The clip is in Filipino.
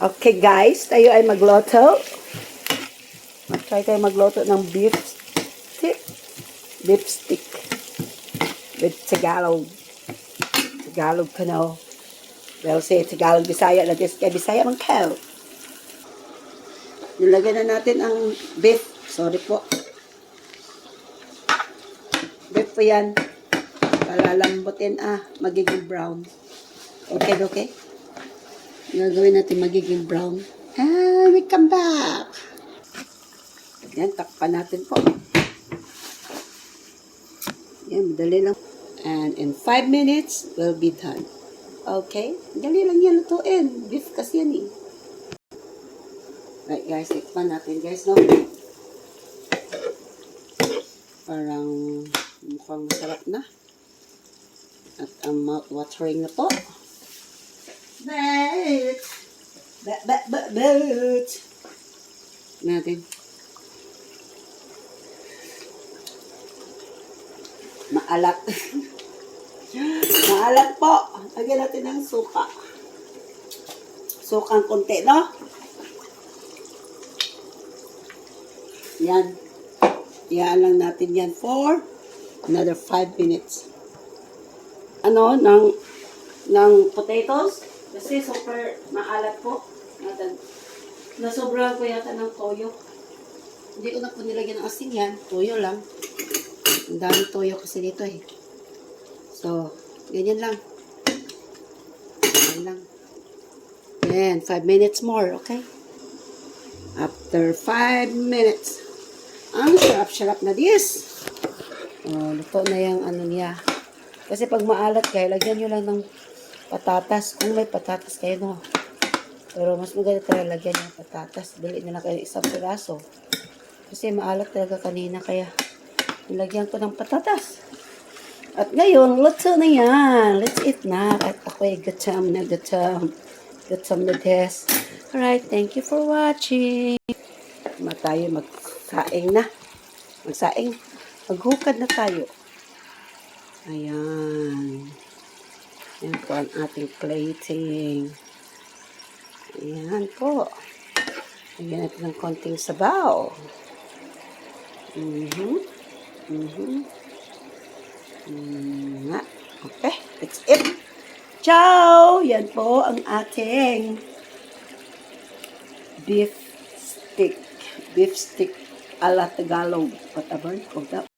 Okay guys, tayo ay magluto. Mag-try tayo magluto ng beef stick. Beef stick. With Tagalog. Tagalog ka na. Well, say Tagalog, Bisaya na this. Kaya Bisaya man kayo. Nilagyan na natin ang beef. Sorry po. Beef po yan. Palalambutin magiging brown. Okay, okay? Gagawin natin magiging brown. And we come back. Yan, takpan natin po. Yan, madali lang. And in 5 minutes, we'll be done. Okay? Dali lang yan lutuin. Beef kasi yan eh. Right guys, tikpan natin guys, no? Parang mukhang masarap na. At ang mouth-watering na po. But. Natin. Maalat. Maalat po. Lagyan natin ng suka. Sukang konti, no? Yan. Iyaan lang natin yan for another 5 minutes. Ng potatoes. Kasi super maalat po. Nasobrahan ko yata ng toyo. Hindi ko na po nilagyan ng asin yan. Toyo lang. Ang daming toyo kasi dito eh. So, ganyan lang. Ganyan lang. Then, 5 minutes more, okay? After 5 minutes. Ang sarap-sarap na this. Oh, luto na yung niya. Kasi pag maalat kayo, lagyan nyo lang ng patatas. Kung may patatas kayo, no. Pero mas maganda talaga lagyan ng patatas. Bili na lang kayo isang piraso. Kasi maalat talaga kanina, kaya nilagyan ko ng patatas. At ngayon, luto na yan. Let's eat na. At ako'y gatam na gatam. Gatam na des. Alright, thank you for watching. Tayo magsaing na. Magsaing. Maghukad na tayo. Ayan. Yan po ang ating plating. Ayan po. Lagyan natin ng konting sabaw. Okay, that's it. Ciao! Yan po ang ating beef stick. Beef stick a la Tagalog. Whatever.